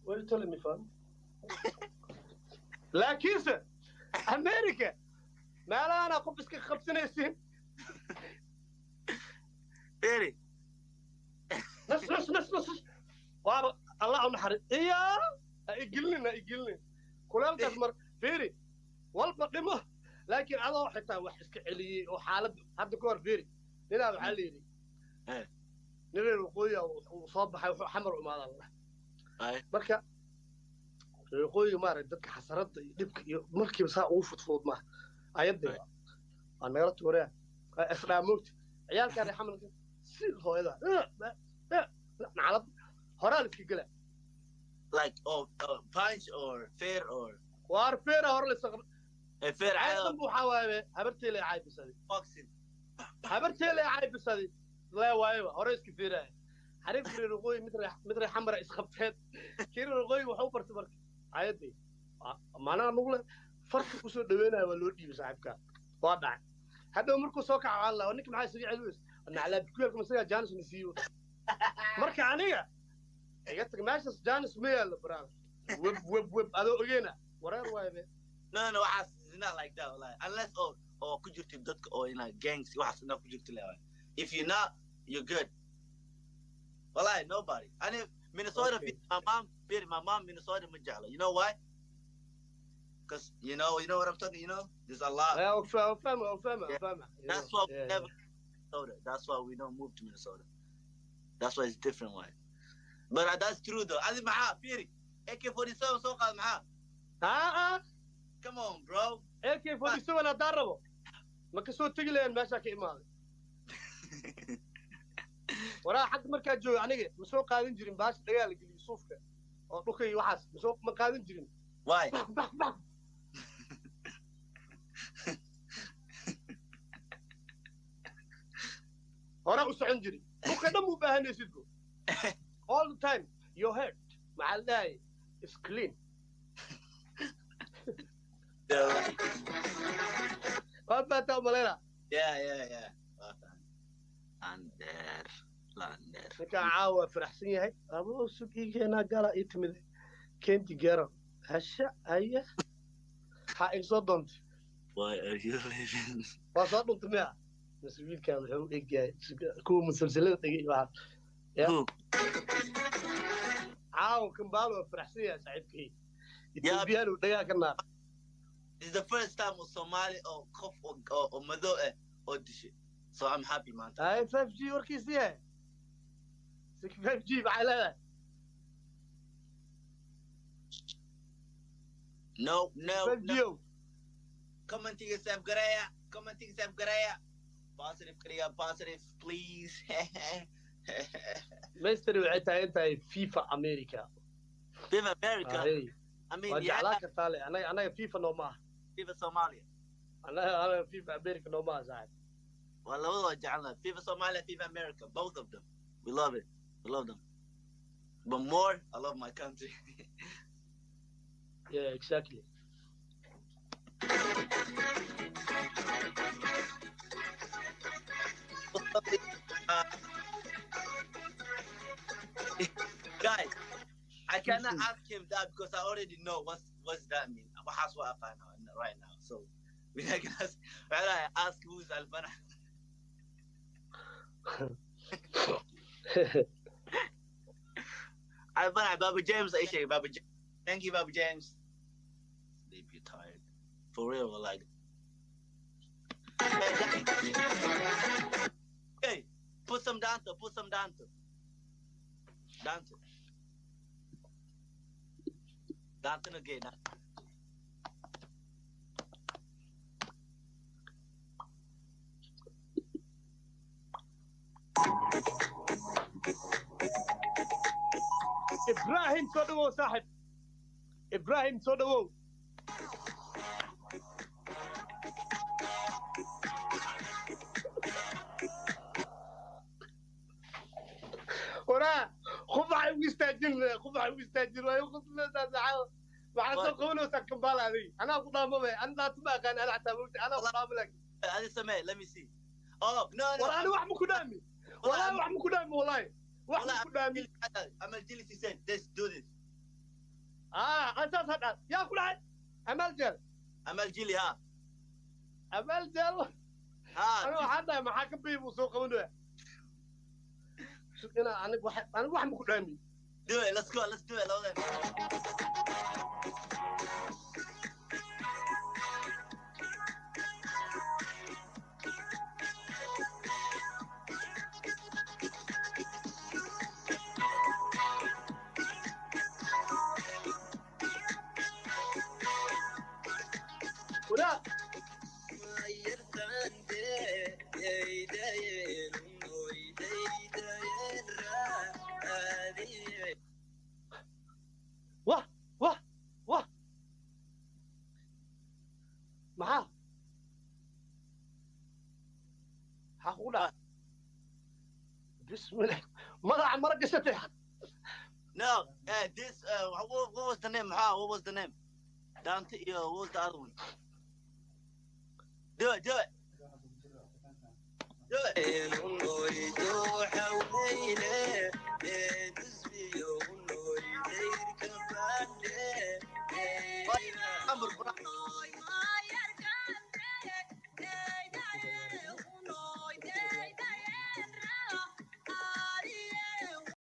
What are you telling me, fam? laakiinse America meelaha qof iska qabsanaysiin Firi. nas waaba Allah u naxariis iya igilnin kulaalkaas mar Firi walba dhimo laakiin adoo xitaa wax iska celiyay oo xaalad hadda ka hor Firi ninaa waxa la yiri ninay waqooyi uu soo baxay wuxuu xamar u imaadaan marka waqooyi maarag dadka xasarada iyo dhibka iyo markiiba saa ugu fudfud ma ayadda anaga tuuraya isdhaamogti ciyaalka xamalka si hooyada nacalad horaa la iska gala like punch or fair or war fair hor la iska fair aydan buu xawaabe habarteelay caaybisaday boxing habarteelay caaybisaday la waayba hore iska fiiray xariif waqooyi mid xamara isqabteed kiri waqooyi wuxuu bartay marka ayadii maana nugle farki ku soo dhaweynaa waa loo dhiibay saaxiibka waa dhacay hadda markuu soo kaco Allah ninka maxay isaga celweys naclaa bikuelka masaga Janis nasiiyo marka aniga iga tag meeshas Janis meel brother web ado ogeena wareer waaye no it's not like that like unless ku jirto dadka oo ina gangs waxaas ina ku jirto leeyahay if you're not you're good wallahi nobody and Minnesota my mom Minnesota majala you know why because you know what I'm talking there's a lot that's why we never Minnesota that's why we don't move to Minnesota that's why it's different way but that's true though adi maha firi AK47 soo qaad maha come on bro AK47 ana darabo ma ka soo tagi leen meesha ka imaaday waraa xaq markaa joogo aniga ma soo qaadan jirin baash dagaal galiyo suufka oo dhulkay waxaas ma qaadan jirin why hora u socon jiri dhulka dhan u baahanaysid all the time your head macalday is clean what about Malena yeah lander ninka caawa faraxsan yahay abo suuqigeena gala itimid kenti garo hasha aya ha iso dont why are you living waa soo dhuntay mas'uulkan wuxuu dhigay kuwa musalsalada dhigay waxa caawa kan baalo faraxsan yahay saaxiibkii Ethiopian uu dhagaa kana this is the first time with Somali or Kof or Mado or Dishi. So I'm happy, man. I 5G working here. 5G بعلا. No. 5G. Commenting yourself, Garaya. Commenting yourself, Garaya. Positive, Korea. Positive, please. Mister, أنت FIFA America. FIFA America. I mean, yeah. أنا FIFA نوما. FIFA Somalia. أنا FIFA America نوما زاد. والله جعلنا FIFA Somalia, FIFA America, both of them. We love it. We love them. But more, I love my country. Yeah, exactly. Guys, I cannot ask him that because I already know what's that mean. What's what I find out right now. So we're not gonna ask. Right, I ask who's Albana. Albana, Baba James, I say Baba James. Thank you, Baba James. Sleep, you tired. For real, like. Hey, put some danto. Danto again. إبراهيم صدقوا صاحب إبراهيم صدقوا ورا خضع ويستاجر ويخذ لنا ساعة وحسب قولوا سكن بالي أنا قضام بي أنا تبقى كان أنا اعتبرت أنا قضام لك هذا سمع let me see oh no والله أنا واحد مكدامي والله واحد مكدامي والله واحد مكدامي عملت لي سيسن let's do this اساس هذا يا كل حد امال جل امال جيلي ها امال جل ها انا حدا محاكم بي وسوق منه انا واحد مكو دامي do it let's do it لو ولا واه واه واه معاه هاخدها بسم الله مرة قصتي no this what was the name what was the name Dante what was the other one do it do it do it